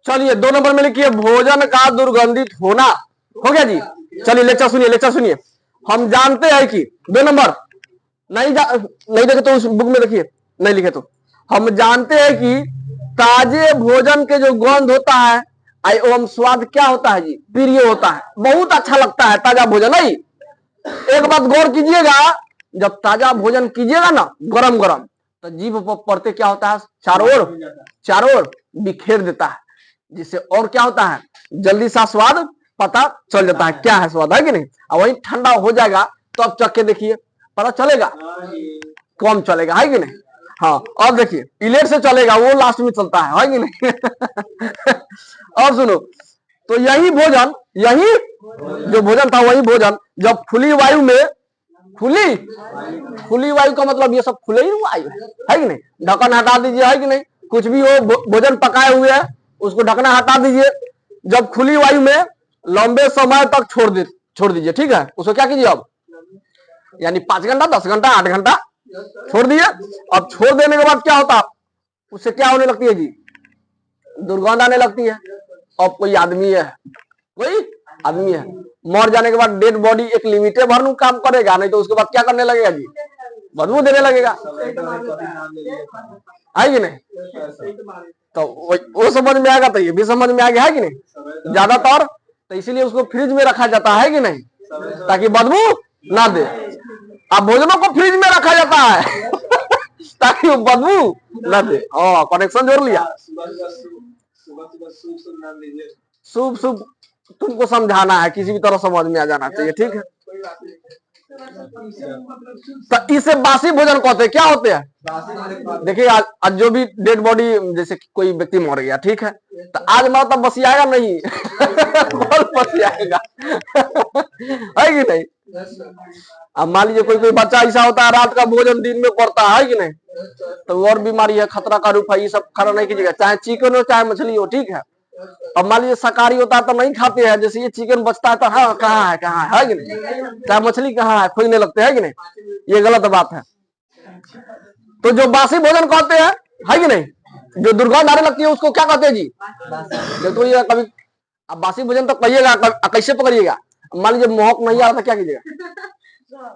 चलिए 2 नंबर में लिखिए भोजन का दुर्गंधित होना। हो गया जी। चलिए लेक्चर सुनिए, लेक्चर सुनिए। हम जानते हैं कि 2 नंबर नहीं देखे तो उस बुक में देखिए, नहीं लिखे तो। हम जानते हैं कि ताजे भोजन के जो गंध होता है एवं स्वाद क्या होता है जी, प्रिय होता है, बहुत अच्छा लगता है ताजा भोजन। नहीं, एक बात गौर कीजिएगा, जब ताजा भोजन कीजिएगा ना गरम गरम, तो जीभ पर पड़ते क्या होता है, चारों ओर बिखेर देता है, जिससे और क्या होता है, जल्दी सा स्वाद पता चल जाता है क्या है स्वाद, है कि नहीं। और वही ठंडा हो जाएगा तो अब चख के देखिए, पता चलेगा, कम चलेगा, है कि नहीं। हाँ, और देखिए इलेट से चलेगा, वो लास्ट में चलता है कि नहीं। और सुनो, तो यही भोजन, यही जो भोजन था वही भोजन जब खुली वायु में, खुली वायु का मतलब ये सब खुले ही वायु है कि नहीं। ढक्कन हटा दीजिए, है कि नहीं, कुछ भी हो भोजन पकाए हुए है उसको ढकना हटा दीजिए, जब खुली वायु में लंबे समय तक छोड़ दीजिए, ठीक है। उसको क्या कीजिए अब, यानी 5 घंटा 10 घंटा 8 घंटा छोड़ दिए। अब छोड़ देने के बाद क्या होता, उससे क्या होने लगती है जी, दुर्गंध आने लगती है। अब कोई आदमी है मर जाने के बाद डेड बॉडी एक लिमिटेड भर काम करेगा, नहीं तो उसके बाद क्या करने लगेगा जी, बदबू देने लगेगा, है कि नहीं। तो वो समझ में आएगा तो ये भी समझ में आ गया, है कि नहीं। ज्यादातर तो इसीलिए उसको फ्रिज में रखा जाता है कि नहीं, ताकि बदबू ना दे। अब भोजनों को फ्रिज में रखा जाता है ताकि वो बदबू ना दे। कनेक्शन जोड़ लिया। शुभ तुमको समझाना है, किसी भी तरह समझ में आ जाना चाहिए, ठीक है। तो इसे बासी भोजन कहते हैं। क्या होते हैं, देखिए आज जो भी डेड बॉडी, जैसे कोई व्यक्ति मर गया, ठीक है, तो आज मतलब तब बसियाएगा नहीं बसियाएगा है कि नहीं। अब मान लीजिए कोई बच्चा ऐसा होता है रात का भोजन दिन में पड़ता है कि नहीं, तो और बीमारी है, खतरा का रूप है, ये सब खाना नहीं कीजिएगा, चाहे चिकन हो चाहे मछली हो, ठीक है। अब मान लीजिए शाकाहारी होता है तो नहीं खाते हैं, जैसे ये चिकन बचता है तो हाँ कहाँ है कि नहीं, चाहे मछली कहाँ है, खोजने लगते हैं कि नहीं, ये गलत बात है। तो जो बासी भोजन कहते हैं, है कि नहीं, जो दुर्गंध आने लगती है उसको क्या कहते हैं जी। देखो ये कभी अब बासी भोजन तो कहिएगा, कैसे पकड़िएगा। मान लीजिए महक नहीं आ रहा था, क्या कीजिएगा,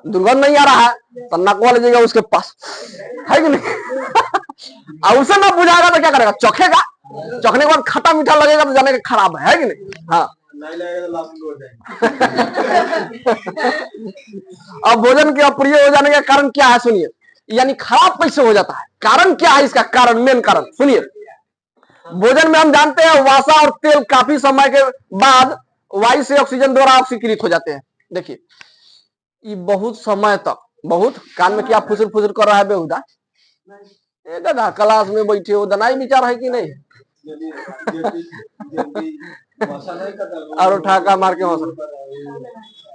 दुर्गंध नहीं आ रहा है तो नकवा लीजिएगा उसके पास, है कि नहीं। और उसे ना बुझाएगा तो क्या करेगा, चखेगा, चखने के बाद खट्टा मीठा लगेगा तो जाने का खराब है कि नहीं। हाँ, अब भोजन के अप्रिय हो जाने का कारण क्या है सुनिए, यानी खराब कैसे हो जाता है, कारण क्या है इसका, कारण मेन कारण सुनिए। भोजन में हम जानते हैं वसा और तेल काफी समय के बाद वायु से ऑक्सीजन द्वारा ऑक्सीकृत हो जाते हैं। देखिए ये बहुत समय तक, बहुत कान में क्या फुसुर फुसुर कर रहा है बेहुदा, दादा क्लास में बैठे हो, दनाई विचार है कि नहीं, और उठा का मार के मौसम।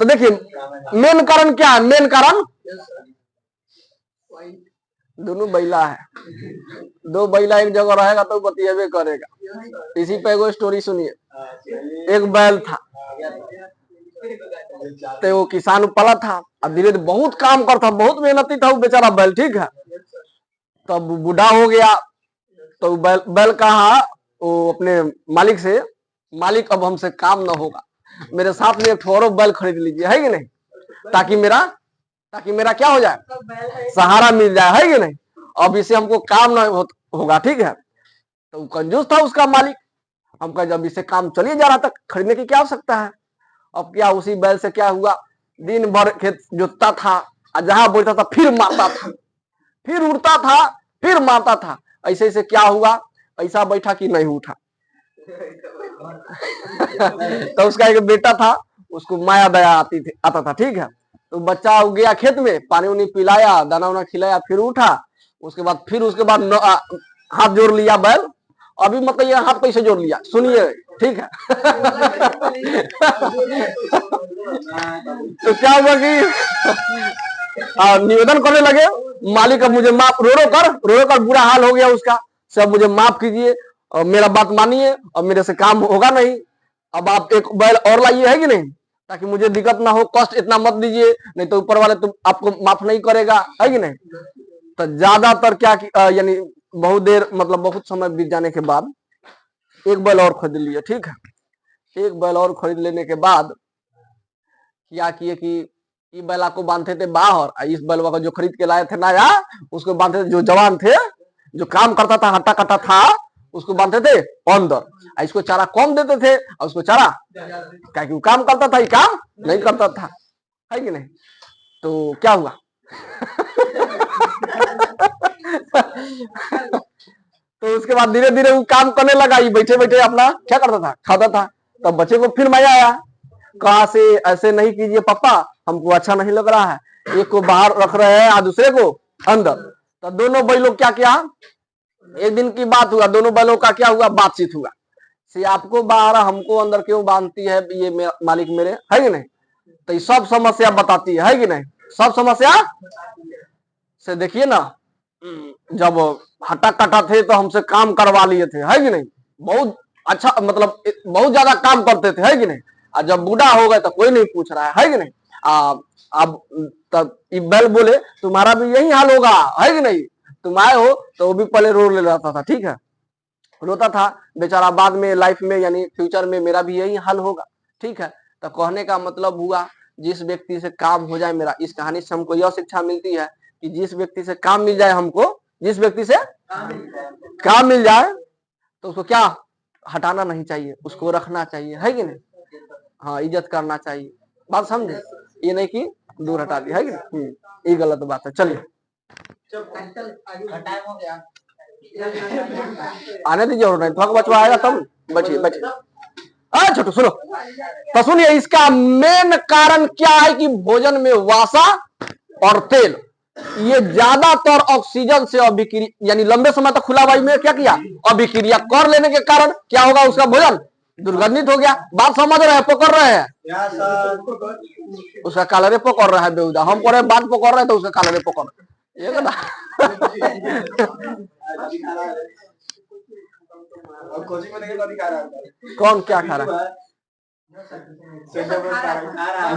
तो देखिए मेन कारण क्या है, मेन कारण दोनों बैला है, 2 बैला एक जगह रहेगा तो बतियाबे करेगा। इसी पे एगो स्टोरी सुनिए। एक बैल था, तो वो किसान पला था, अब धीरे धीरे बहुत काम करता, बहुत मेहनती था वो बेचारा बैल, ठीक है। तब तो बूढ़ा हो गया तो बैल कहा वो अपने मालिक से, मालिक अब हमसे काम ना होगा, मेरे साथ में एक और बैल खरीद लीजिए, है कि नहीं, ताकि मेरा क्या हो जाए, सहारा मिल जाए, है कि नहीं। अब इसे हमको काम ना होगा, ठीक है। तो कंजूस था उसका मालिक, हम कहा जब इसे काम चलिए जा रहा था, खरीदने की क्या आवश्यकता है। अब क्या उसी बैल से क्या हुआ, दिन भर खेत जोतता था, जहां बैठता था फिर मारता था, फिर उड़ता था, फिर मारता था। ऐसे ऐसे क्या हुआ, ऐसा बैठा कि नहीं उठा। तो उसका एक बेटा था, उसको माया दया आता था, ठीक है। तो बच्चा गया खेत में, पानी उनी पिलाया, दाना उना खिलाया, फिर उठा। उसके बाद हाथ जोड़ लिया बैल। अभी मतलब ये हाथ कैसे जोड़ लिया सुनिए, ठीक है। तो क्या हुआ कि निवेदन करने लगे, मालिक अब मुझे माफ, रो रो कर बुरा हाल हो गया उसका, सब मुझे माफ कीजिए और मेरा बात मानिए और मेरे से काम होगा नहीं। अब आप एक बैल और लाइए, है कि नहीं, ताकि मुझे दिक्कत ना हो, कष्ट इतना मत दीजिए, नहीं तो ऊपर वाले तो आपको माफ नहीं करेगा, है कि नहीं। तो ज्यादातर क्या यानी बहुत देर मतलब बहुत समय बीत जाने के बाद एक बैल और खरीद लिए, ठीक है। एक बैल और खरीद लेने के बाद क्या किए कि ये बैला को बांधते थे बाहर, इस बैलवा को जो खरीद के लाए थे नया उसको बांधते थे, जो जवान थे जो काम करता था हट्टा कट्टा था उसको बांधते थे अंदर, इसको चारा कम देते थे और उसको चारा क्या कि वो काम करता था, ये काम नहीं करता था, है कि नहीं। तो क्या हुआ तो उसके बाद धीरे धीरे वो काम करने लगा, ये बैठे बैठे अपना क्या करता था, खाता था। तब बच्चे को फिर मजा आया, कहा से ऐसे नहीं कीजिए पापा, हमको अच्छा नहीं लग रहा है, एक को बाहर रख रहे हैं और दूसरे को अंदर। तो दोनों बैलों क्या किया, एक दिन की बात हुआ, दोनों बैलों का क्या हुआ, बातचीत हुआ, से आपको बाहर हमको अंदर क्यों बांधती है ये मालिक मेरे, है कि नहीं। तो ये सब समस्या बताती है कि नहीं, सब समस्या से देखिए ना, जब हटा कटा थे तो हमसे काम करवा लिए थे, है कि नहीं, बहुत अच्छा मतलब बहुत ज्यादा काम करते थे, है कि नहीं। और जब बूढ़ा हो गए तो कोई नहीं पूछ रहा है कि नहीं। अब तब बैल बोले तुम्हारा भी यही हाल होगा, है कि नहीं, तुम आए हो तो वो भी पहले रो ले रहता था, ठीक है, रोता था बेचारा, बाद में लाइफ में यानी फ्यूचर में मेरा भी यही हाल होगा, ठीक है। तो कहने का मतलब हुआ जिस व्यक्ति से काम हो जाए मेरा, इस कहानी से हमको यह शिक्षा मिलती है कि जिस व्यक्ति से काम मिल जाए हमको, जिस व्यक्ति से काम मिल जाए तो उसको क्या हटाना नहीं चाहिए, उसको रखना चाहिए, है कि नहीं। हाँ, इज्जत करना चाहिए, बात समझे, ये नहीं कि दूर हटा दिया, है कि नहीं, ये गलत बात है। चलिए आने दीजिए, और नहीं थोड़ा बचवा आएगा तब, बचिए बचिए। छोटू सुनो तो सुनिए, इसका मेन कारण क्या है कि भोजन में वासा और तेल ये ज्यादातर ऑक्सीजन से अभिक्रिया, यानी लंबे समय तक खुला वायु में क्या किया, अभिक्रिया कर लेने के कारण क्या होगा, उसका भोजन दुर्गंधित हो गया। बात समझ रहे हैं, पकड़ रहे हैं, उसका कालरे पकड़ रहा है बेहुदा, हम करे बात पकड़ रहे तो उसका कालरे पकड़ ये ना कौन क्या खा रहा है,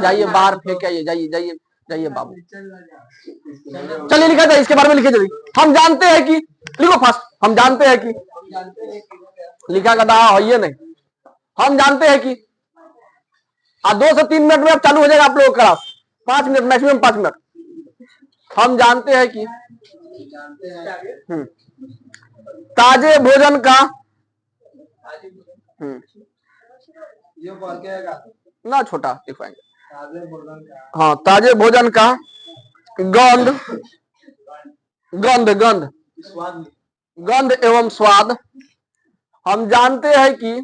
जाइए बाहर फेंक आइए, जाइए जाइए जाइए बाबू, चलिए लिखा था इसके बारे में, लिखे जल्दी। हम जानते हैं कि, लिखो फास्ट, हम जानते हैं कि, लिखा गधा है ये नहीं, हम जानते हैं कि 2 से 3 मिनट में अब चालू हो जाएगा आप लोगों का क्लास, 5 मिनट मैक्सिमम 5 मिनट। हम जानते हैं कि ताजे भोजन का ना छोटा दिखाएंगे, हाँ, ताजे भोजन का गंध गंध गंध गंध एवं स्वाद। हम जानते हैं कि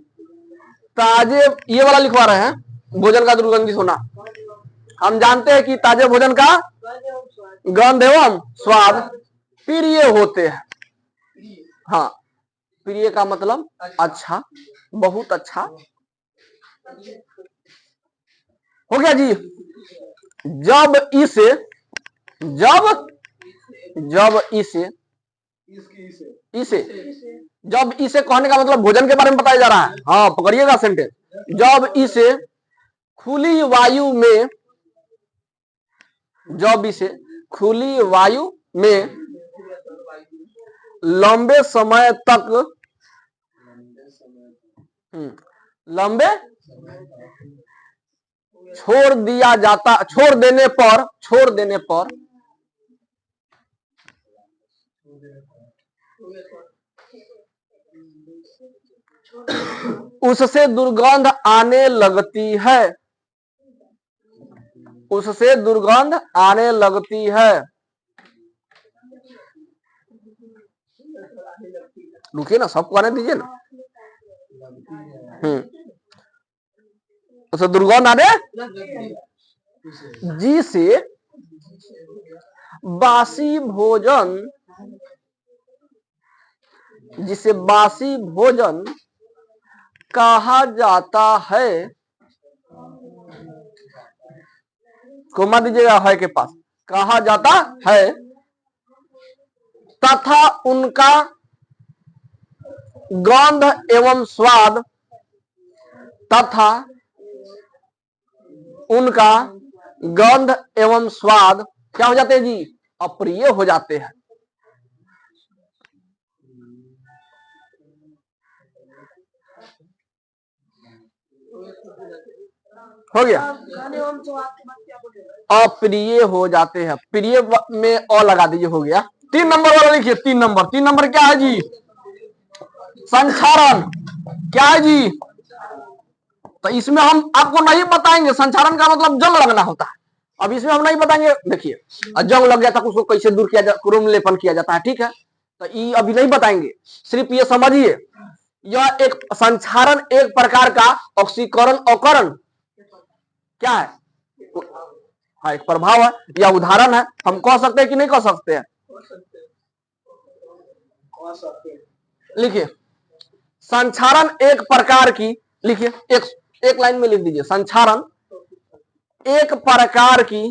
ताजे, ये वाला लिखवा रहे हैं, भोजन का दुर्गंधित होना। हम जानते हैं कि ताजे भोजन का गंध एवं स्वाद प्रिय होते हैं। हाँ, प्रिय का मतलब अच्छा, बहुत अच्छा हो गया जी। जब इसे जब इसे कहने का मतलब भोजन के बारे में बताया जा रहा है। हाँ, पकड़िएगा सेंटेंस, जब इसे खुली वायु में, जब इसे खुली वायु में लंबे समय तक छोड़ देने पर उससे दुर्गंध आने लगती है, उससे दुर्गंध आने लगती है। रुकिए ना, सबको आने दीजिए ना। उसे दुर्गंध आने, जिसे बासी भोजन, जिसे बासी भोजन कहा जाता है, कोमा दीजिएगा है के पास, कहा जाता है, तथा उनका गंध एवं स्वाद, तथा उनका गंध एवं स्वाद क्या हो जाते हैं जी, अप्रिय हो जाते हैं। हो गया। अप्रिय हो जाते हैं, प्रिय में अ लगा दीजिए, हो गया। 3 नंबर वाला लिखिए, 3 नंबर क्या है जी? संक्षारण। क्या है जी? तो इसमें हम आपको नहीं बताएंगे, संक्षारण का मतलब जंग लगना होता है। अब इसमें हम नहीं बताएंगे। देखिए, जंग लग गया था, उसको कैसे दूर किया जाता, क्रोम लेपन किया जाता है, ठीक है। तो ये अभी नहीं बताएंगे, सिर्फ ये समझिए, यह एक संक्षारण एक प्रकार का ऑक्सीकरण अवकरण क्या है? हाँ, एक प्रभाव है या उदाहरण है। हम कह सकते हैं कि नहीं कह सकते हैं? लिखिए, संक्षारण एक प्रकार की, लिखिए, एक लाइन में लिख दीजिए, संक्षारण एक प्रकार की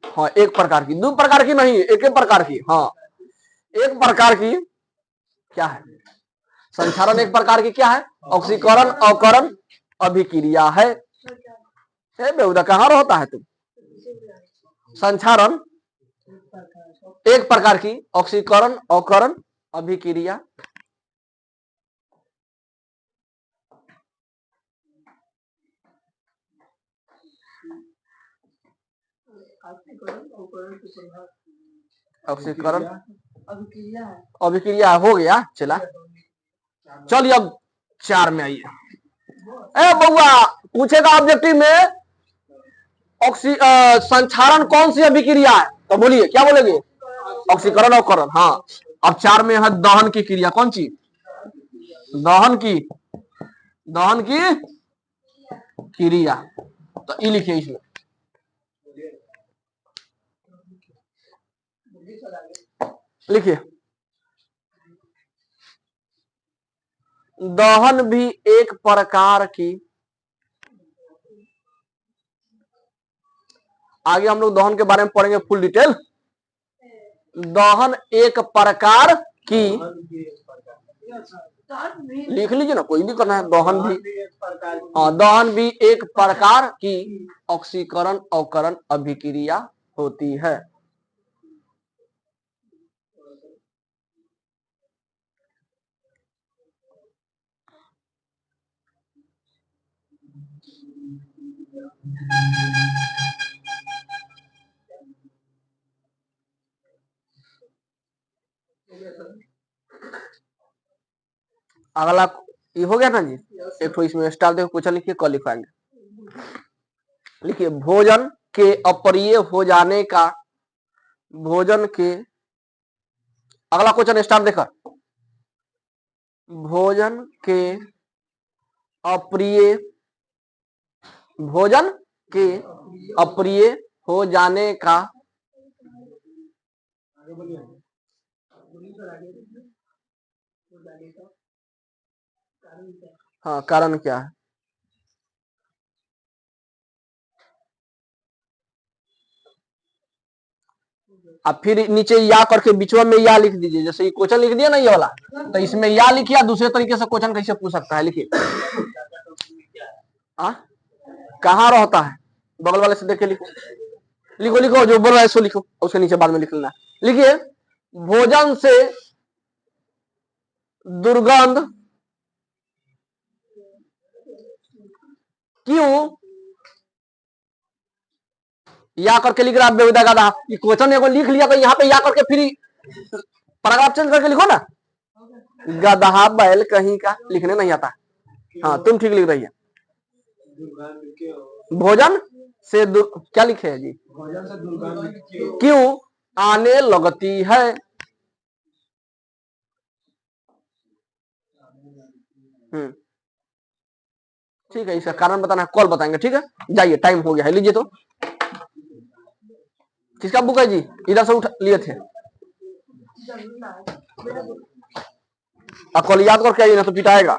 हाँ, एक प्रकार की, 2 प्रकार की नहीं, एक प्रकार की। हाँ, एक प्रकार की क्या है? संक्षारण एक प्रकार की क्या है? ऑक्सीकरण अवकरण अभिक्रिया है। बेहुदा कहाँ रहता है तुम? संक्षारण एक प्रकार की ऑक्सीकरण अवकरण अभिक्रिया ऑक्सीकरण अभिक्रिया हो गया। चला, चलिए अब 4 में आइए। ए बउआ, पूछेगा ऑब्जेक्टिव में संक्षारण कौन सी अभिक्रिया है, तो बोलिए, क्या बोलेंगे? ऑक्सीकरण अवकरण। हाँ, अब 4 में है दहन की क्रिया। कौन सी? दहन की क्रिया। तो ये लिखिए इसमें, लिखिए, दहन भी एक प्रकार की, आगे हम लोग दहन के बारे में पढ़ेंगे फुल डिटेल। दहन एक प्रकार की, लिख लीजिए ना, कोई नहीं करना है। दहन भी, हाँ, दहन भी एक प्रकार की ऑक्सीकरण अवकरण अभिक्रिया होती है। अगला ये हो गया ना जी। एक तो इसमें स्टार देखो, क्वेश्चन लिखिए, क्वालिफाइंग। लिखिए, भोजन के अप्रिय हो जाने का, भोजन के, अगला क्वेश्चन स्टार देखकर, भोजन के अप्रिय, भोजन के अप्रिय हो जाने का हाँ, कारण क्या है? अब फिर नीचे या करके बीच में या लिख दीजिए। जैसे ये क्वेश्चन लिख दिया ना ये वाला, तो इसमें या लिखिए। दूसरे तरीके से क्वेश्चन कैसे पूछ सकता है, लिखिए। कहाँ रहता है? बगल वाले से देखे, लिखो लिखो लिखो, जो बोल रहा है सो लिखो, उसके नीचे बाद में लिख लेना। लिखिए, भोजन से दुर्गंध क्यों, या करके लिख रहा है बेहुदा गाधा। ये क्वेश्चन एगो लिख लिया, तो यहाँ पे या करके फिर पैराग्राफ चेंज करके लिखो ना। गधा बैल कहीं का, लिखने नहीं आता। हाँ, तुम ठीक लिख रही है। भोजन से क्या लिखे है जी? भोजन से दुर्गंध क्यों आने लगती है? ठीक है, इसका कारण बताना है, कॉल बताएंगे। ठीक है, जाइए, टाइम हो गया है। लीजिए, तो किसका बुक है जी? इधर से उठा लिए थे। कल याद करके आइए ना, तो पिटाएगा।